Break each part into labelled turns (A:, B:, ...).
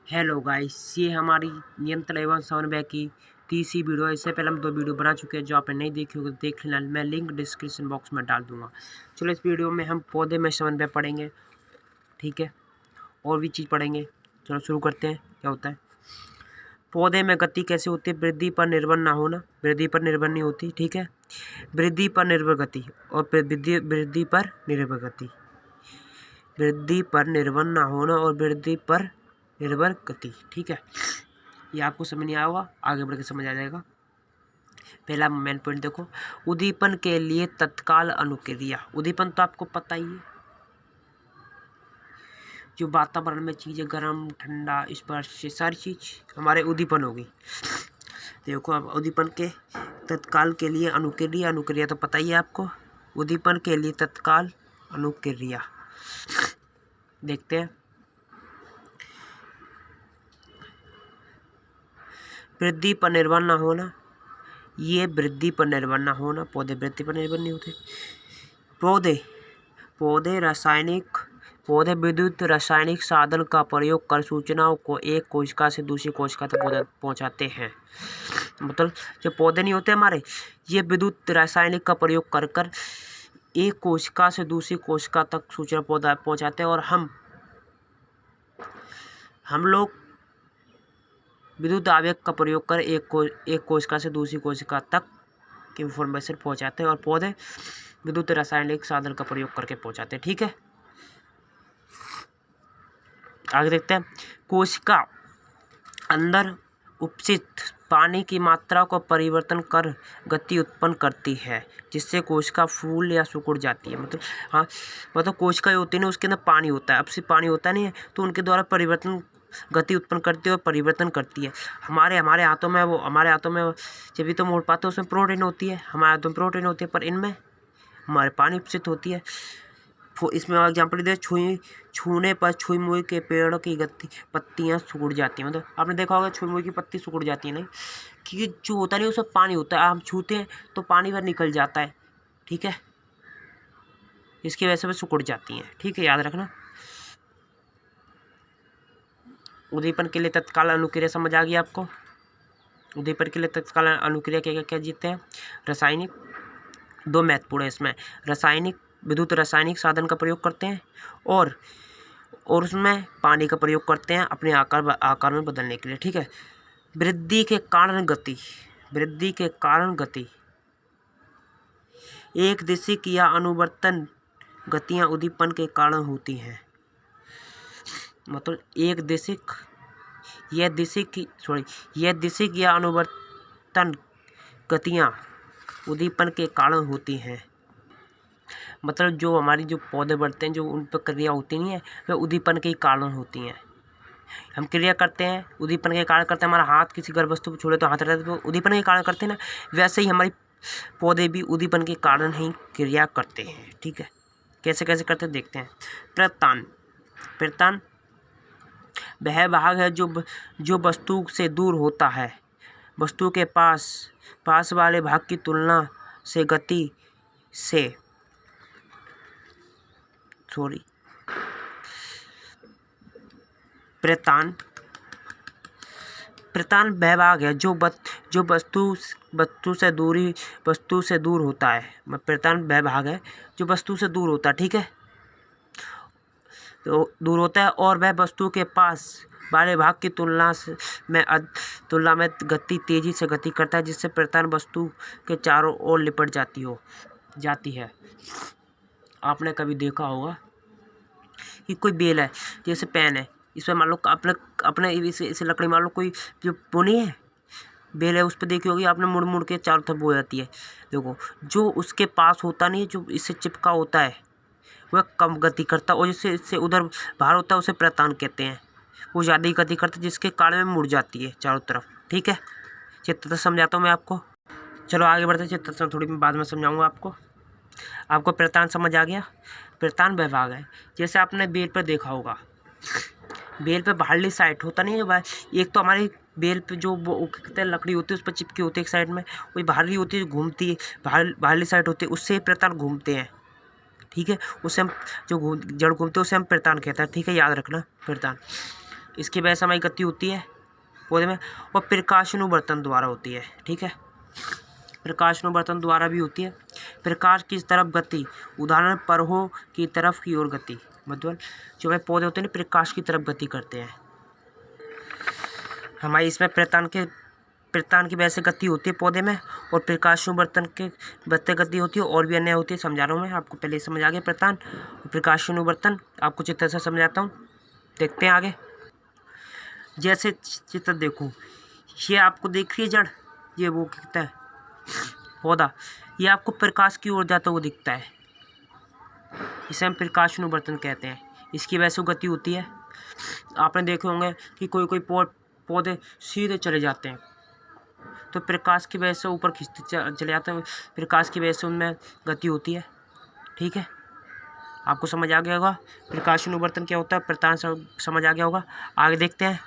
A: Hello guys, ये हमारी नियंत्रण एवं समन्वय की तीसरी वीडियो है। इससे पहले हम 2 वीडियो बना चुके हैं, जो आपने नहीं देखी होगी देख लेना। मैं लिंक डिस्क्रिप्शन बॉक्स में डाल दूंगा। चलो, इस वीडियो में हम पौधे में समन्वय पढ़ेंगे, ठीक है, और भी चीज़ पढ़ेंगे। चलो शुरू करते हैं। क्या होता है पौधे में गति कैसे होती है? वृद्धि पर निर्भर ना होना, वृद्धि पर निर्भर नहीं होती, ठीक है। वृद्धि पर निर्भर गति और वृद्धि पर निर्भर गति, वृद्धि पर निर्भर ना होना और वृद्धि पर निर्भर गति, ठीक है। ये आपको समझ नहीं आया होगा, आगे बढ़ के समझ आ जाएगा। पहला मेन पॉइंट देखो, उद्दीपन के लिए तत्काल अनुक्रिया। उद्दीपन तो आपको पता ही है, जो वातावरण में चीज़ें गर्म ठंडा स्पर्श सारी चीज हमारे उद्दीपन होगी। देखो अब उद्दीपन के तत्काल के लिए अनुक्रिया, अनुक्रिया तो पता ही है आपको। उद्दीपन के लिए तत्काल अनुक्रिया देखते हैं। वृद्धि पर निर्भर ना होना, ये वृद्धि पर निर्भर ना होना, पौधे वृद्धि पर निर्भर नहीं होते। पौधे विद्युत रासायनिक साधन का प्रयोग कर सूचनाओं को एक कोशिका से दूसरी कोशिका तक पहुंचाते हैं। मतलब जो पौधे नहीं होते हमारे, ये विद्युत रासायनिक का प्रयोग कर कर एक कोशिका से दूसरी कोशिका तक सूचना पहुंचाते हैं, और हम लोग विद्युत आवेग का प्रयोग कर एक कोशिका से दूसरी कोशिका तक इंफॉर्मेशन पहुंचाते हैं, और पौधे विद्युत रासायनिक साधन का प्रयोग करके पहुंचाते हैं, ठीक है। आगे देखते हैं। कोशिका अंदर उपस्थित पानी की मात्रा को परिवर्तन कर गति उत्पन्न करती है, जिससे कोशिका फूल या सिकुड़ जाती है। मतलब कोशिका होती है ना, उसके अंदर पानी होता है, अब से पानी होता नहीं है, तो उनके द्वारा गति उत्पन्न करती है और परिवर्तन करती है। हमारे हाथों में जब भी तो मोड़ पाते हैं, उसमें प्रोटीन होती है, हमारे हाथों में प्रोटीन होती है, पर इनमें हमारे पानी उपस्थित होती है। इसमें एग्जाम्पल दे, छूने पर छुई मुई के पेड़ की पत्तियां सिकुड़ जाती हैं। मतलब आपने देखा होगा छुई मुई की पत्ती सिकुड़ जाती है, नहीं, क्योंकि जो होता नहीं उसमें पानी होता है, हम छूते हैं तो पानी भर निकल जाता है, ठीक है, इसकी वजह से सिकुड़ जाती हैं, ठीक है, याद रखना। उद्दीपन के लिए तत्काल अनुक्रिया समझ आ गई आपको। उद्दीपन के लिए तत्काल अनुक्रिया क्या क्या जीतते हैं? रासायनिक, 2 महत्वपूर्ण है इसमें। विद्युत रासायनिक साधन का प्रयोग करते हैं, और उसमें पानी का प्रयोग करते हैं अपने आकार में बदलने के लिए, ठीक है। वृद्धि के कारण गति, एक दिशिक या अनुवर्तन गतियां उद्दीपन के कारण होती हैं। मतलब यह दिशिक या अनुवर्तन गतियां उद्दीपन के कारण होती हैं। मतलब जो हमारी जो पौधे बढ़ते हैं, जो उन पर क्रिया होती नहीं है, वे उद्दीपन के कारण होती हैं। हम क्रिया करते हैं, उद्दीपन के कारण करते हैं। हमारा हाथ किसी गर्भ वस्तु पर छोड़े तो हाथ रहता है, तो उद्दीपन के कारण करते हैं ना, वैसे ही हमारी पौधे भी उद्दीपन के कारण ही क्रिया करते हैं, ठीक है। कैसे कैसे करते हैं देखते हैं। प्रतान वह भाग है जो वस्तु से दूर होता है, वस्तु के पास वाले भाग की तुलना से गति से प्रतान वह भाग है जो वस्तु से दूर होता है। प्रतान वह भाग है जो वस्तु से दूर होता है, ठीक है, तो दूर होता है, और वह वस्तु के पास वाले भाग की तुलना में तेजी से गति करता है, जिससे प्रतान वस्तु के चारों ओर लिपट जाती है। आपने कभी देखा होगा कि कोई बेल है, जैसे पेन है, इसमें मान लो अपने इसे लकड़ी, मान लो कोई जो बोनी है बेल है, उस पर देखी होगी आपने, मुड़ मुड़ के चारों तरफ बो जाती है। देखो, जो उसके पास होता नहीं है, जो इससे चिपका होता है, वह कम गति करता है, और जिससे इससे उधर बाहर होता है उसे प्रतान कहते हैं। वो ज़्यादा ही गति करता है, जिसके कारण में मुड़ जाती है चारों तरफ, ठीक है। चित्र समझाता हूँ मैं आपको। चलो आगे बढ़ते हैं, चित्र थोड़ी बाद में समझाऊंगा आपको प्रतान समझ आ गया। प्रतान वह भाग है, जैसे आपने बेल पर देखा होगा, बेल पे बाहरली साइड होता नहीं है, एक तो हमारी बेल पे जो वो कहते हैं लकड़ी होती है, उस पर चिपकी होती है एक साइड में, वही बाहरली होती है जो घूमती है, बाहरली साइड होती है, उससे प्रतान घूमते हैं, ठीक है। उससे हम जो जड़ घूमते हैं उसे हम प्रतान कहते हैं, ठीक है, याद रखना प्रतान। इसकी वजह से हमारी गति होती है पौधे में, और प्रकाशानुवर्तन द्वारा होती है। ठीक है, प्रकाशानुवर्तन द्वारा भी होती है। प्रकाश की तरफ गति, उदाहरण परहों की तरफ की ओर गति, मतलब जो हमारे पौधे होते हैं प्रकाश की तरफ गति करते हैं। हमारी इसमें प्रतान की वजह से गति होती है पौधे में, और प्रकाशानुवर्तन के बदते गति होती है, और भी अन्य होती है। समझा रहा हूँ मैं आपको, पहले समझ आ गया प्रतान और प्रकाशानुवर्तन। आपको चित्र से समझाता हूँ, देखते हैं आगे। जैसे चित्र देखो, ये आपको देख रही है जड़, ये वो दिखता है पौधा, ये आपको प्रकाश की ओर जाता हुआ दिखता है, इसे हम प्रकाशानुवर्तन कहते हैं। इसकी वजह से गति होती है। आपने देखे होंगे कि कोई कोई पौधे सीधे चले जाते हैं, तो प्रकाश की वजह से ऊपर खींचते चले जाते हैं, प्रकाश की वजह से उनमें गति होती है। ठीक है, आपको समझ आ गया होगा प्रकाशानुवर्तन क्या होता है, प्रतान समझ आ गया होगा। आगे देखते हैं,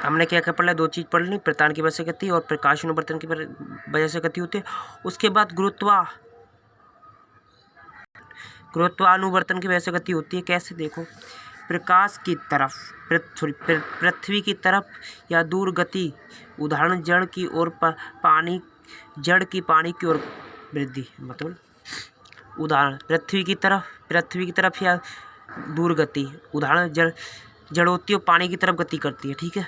A: हमने क्या क्या पढ़ लिया, दो चीज़ पढ़ ली, प्रतान की वजह से गति और प्रकाशानुवर्तन की वजह से गति होती है। उसके बाद गुरुत्वानुवर्तन की वजह से गति होती है। कैसे, देखो, प्रकाश की तरफ पृथ्वी की तरफ या दूर गति, उदाहरण जड़ की ओर पानी की ओर वृद्धि, मतलब उदाहरण पृथ्वी की तरफ या दूर गति, उदाहरण जड़ होती है वो पानी की तरफ गति करती है। ठीक है,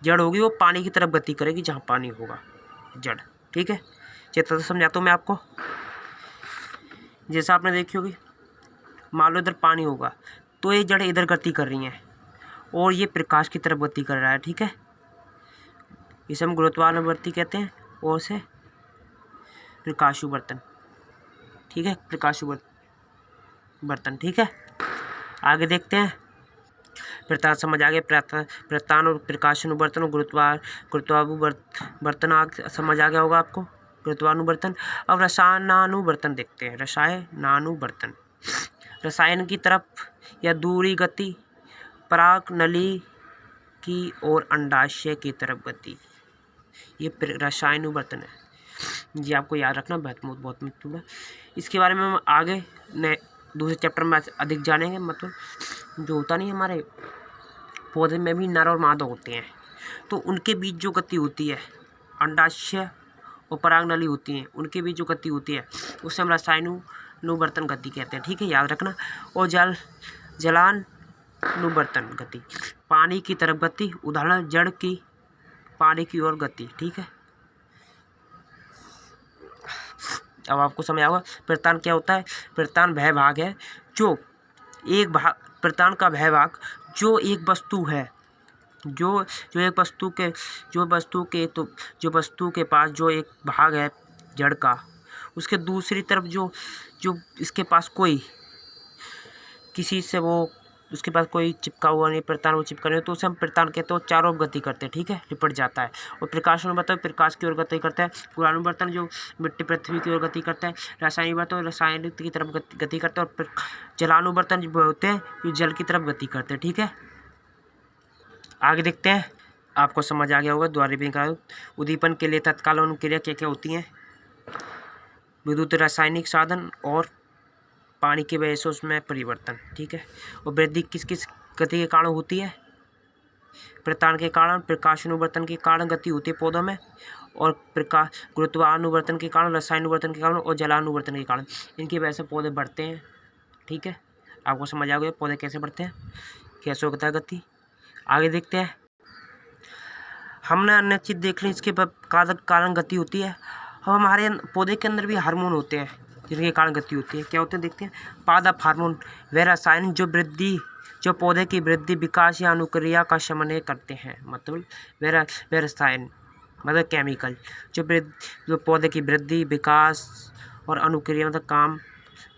A: जड़ होगी वो पानी की तरफ गति करेगी जहाँ पानी होगा, जड़। ठीक है, चित्र समझाता हूँ मैं आपको। जैसा आपने देखी होगी, मान लो इधर पानी होगा तो ये जड़ इधर गति कर रही हैं और ये प्रकाश की तरफ गति कर रहा है। ठीक है, इसे हम गुरुत्वानुवर्ती कहते हैं, और से प्रकाशानुवर्तन। ठीक है, प्रकाशानुवर्तन। ठीक है, आगे देखते हैं। प्रतान समझ आ गया, प्रतान और प्रकाशानुवर्तन और गुरुत्वानुवर्तन समझ आ गया होगा आपको, गुरुत्वानुवर्तन। अब रसायनानुवर्तन देखते हैं। रसायनानुवर्तन, रसायन की तरफ या दूरी गति, पराग नली की और अंडाशय की तरफ गति, ये रसायनानुवर्तन है। जी आपको याद रखना, बहुत महत्वपूर्ण है। इसके बारे में हम आगे दूसरे चैप्टर में अधिक जानेंगे। मतलब जो होता नहीं, हमारे पौधे में भी नर और मादा होते हैं, तो उनके बीच जो गति होती है, अंडाशय और पराग नली होती हैं, उनके बीच जो गति होती है उसे हम रसायनानुवर्तन गति कहते हैं। ठीक है, याद रखना। और जलानुवर्तन गति, पानी की तरफ गति, उदाहरण जड़ की पानी की ओर गति। ठीक है, अब आपको समझ आएगा प्रतान क्या होता है। प्रतान वह भाग है जो एक भाग, प्रतान का वह भाग जो एक वस्तु है, जो एक वस्तु के पास जो एक भाग है जड़ का, उसके दूसरी तरफ जो इसके पास कोई किसी से वो उसके पास कोई चिपका हुआ नहीं, प्रतान वो चिपका नहीं, तो उसे हम प्रतान कहते हैं। चारों ओर गति करते हैं। ठीक है, लिपट जाता है। और प्रकाशानुवर्तन प्रकाश की ओर गति करता है। गुरुत्वानुवर्तन जो मिट्टी पृथ्वी की ओर गति करता है। रसायनानुवर्तन रसायन की तरफ गति करता है। और जलानुवर्तन जो होते हैं जो जल की तरफ गति करते हैं। ठीक है, आगे देखते हैं। आपको समझ आ गया होगा द्वारा उद्दीपन के लिए तत्काल अनुक्रिया क्या क्या होती हैं, विद्युत रासायनिक साधन और पानी की वजह से उसमें परिवर्तन। ठीक है, और वृद्धि किस किस गति के कारण होती है, प्रतान के कारण, प्रकाशानुवर्तन के कारण गति होती है पौधों में, और गुरुत्वानुवर्तन के कारण, रसायनानुवर्तन के कारण और जलानुवर्तन के कारण, इनकी वजह से पौधे बढ़ते हैं। ठीक है, आपको समझ आ गया पौधे कैसे बढ़ते हैं, कैसे होता है गति। आगे देखते हैं। हमने अन्य चीज़ देख ली, इसके कारण गति होती है। अब हमारे पौधे के अंदर भी हार्मोन होते हैं जिनके कारण गति होती है। क्या होते हैं देखते हैं। पादप हार्मोन वे रसायन जो पौधे की वृद्धि, विकास या अनुक्रिया का समन्वय करते हैं। मतलब वे रसायन मतलब केमिकल जो पौधे की वृद्धि, विकास और अनुक्रिया मतलब काम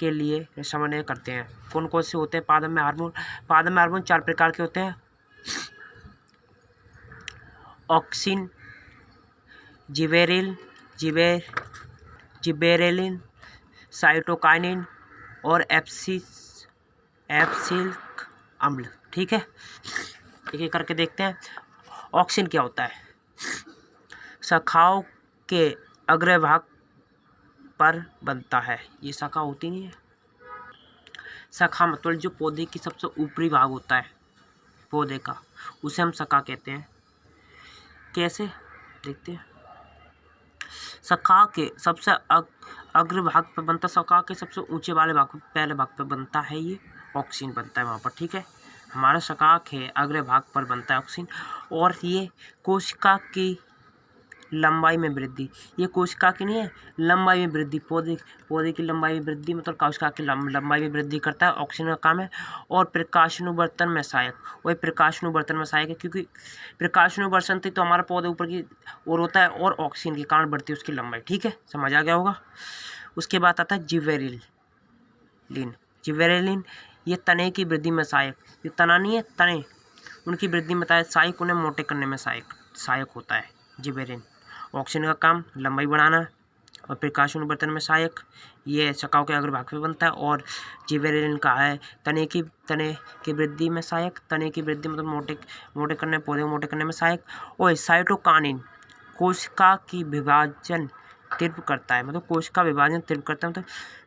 A: के लिए समन्वय करते हैं। कौन कौन से होते हैं पादप में हार्मोन। पादप में हार्मोन 4 प्रकार के होते हैं। ऑक्सिन, जिबेरेलिन, साइटोकाइनिन और एब्सिलिक अम्ल। ठीक है, एक एक करके देखते हैं। ऑक्सिन क्या होता है, शाखाओं के अग्रभाग पर बनता है। ये शाखा होती नहीं है, शाखा मतलब जो पौधे की सबसे ऊपरी भाग होता है पौधे का, उसे हम शाखा कहते हैं। कैसे देखते हैं। शाखा के सबसे अग्र भाग पर बनता, शाखा के सबसे ऊंचे वाले भाग पर, पहले भाग पर बनता है ये ऑक्सीन बनता है वहाँ पर, ठीक है। हमारा शाखा है अग्र भाग पर बनता है ऑक्सीन। और ये कोशिका की लंबाई में वृद्धि, ये कोशिका की नहीं है, लंबाई में वृद्धि, पौधे की लंबाई में वृद्धि मतलब कोशिका की लंबाई में वृद्धि करता है, ऑक्सीजन का काम है। और प्रकाशानुवर्तन में सहायक, वही प्रकाशानुवर्तन में सहायक है, क्योंकि प्रकाशानुवर्तन तो हमारा पौधे ऊपर की ओर होता है और ऑक्सीजन के कारण बढ़ती है उसकी लंबाई, ठीक है, समझ आ गया होगा। उसके बाद आता है जिबरेलिन। जिबरेलिन ये तने की वृद्धि में सहायक, ये तना नहीं है, तने उनकी वृद्धि में सहायक, उन्हें मोटे करने में सहायक होता है जिबरेलिन। ऑक्सीजन का काम लंबाई बढ़ाना और प्रकाशानुवर्तन में सहायक, ये शाखाओं के अग्रभाग पे बनता है। और जिबरेलिन का है तने की वृद्धि में सहायक, तने की वृद्धि मतलब मोटे करने, पौधे को मोटे करने में सहायक। और साइटोकाइनिन कोशिका की विभाजन तीव्र करता है, मतलब कोशिका विभाजन तीव्र करता है, मतलब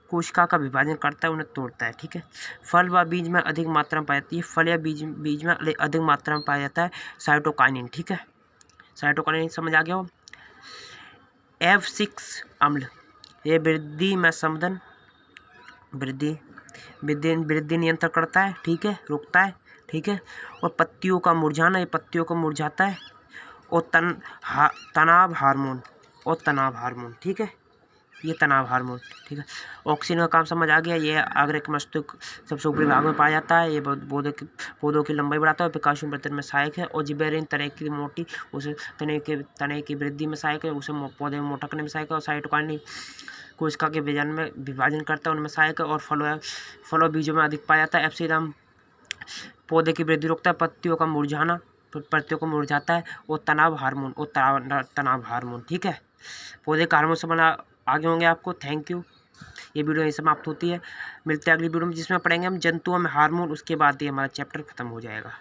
A: कोशिका का विभाजन करता है, उन्हें तोड़ता है, ठीक है। फल व बीज में अधिक मात्रा में पाई जाती है, फल या बीज में अधिक मात्रा में पाया जाता है साइटोकाइनिन, ठीक है। साइटोकाइनिन समझ आ गया हो। F6 अम्ल, ये वृद्धि में संवर्धन, वृद्धि नियंत्रण करता है, ठीक है, रोकता है, ठीक है। और पत्तियों का मुरझाना, ये पत्तियों को मुरझाता है। और तनाव हार्मोन, ठीक है, ये तनाव हार्मोन, ठीक है। ऑक्सीजन का काम समझ आ गया। ये आग्रह के मस्तिष्क सबसे ऊपरी भाग में पाया जाता है। ये पौधों की लंबाई बढ़ाता है, प्रकाशानुवर्तन में सहायक है। और जिबरेलिन तने की मोटी, उसे तने की वृद्धि में सहायक है, उसे पौधे में मोटा करने में सहायक है। और साइटोकाइनिन कोशिका के विभाजन करता है, उनमें सहायक है। और फलों बीजों में अधिक पाया जाता है। एप्सिलम पौधे की वृद्धि रोकता है, पत्तियों को मुरझाता है। और तनाव हार्मोन, ठीक है, पौधे का हार्मोन से बना आगे होंगे आपको। Thank you. ये वीडियो यहीं समाप्त होती है। मिलते हैं अगली वीडियो में, जिसमें पढ़ेंगे हम जंतुओं में हार्मोन। उसके बाद ये हमारा चैप्टर खत्म हो जाएगा।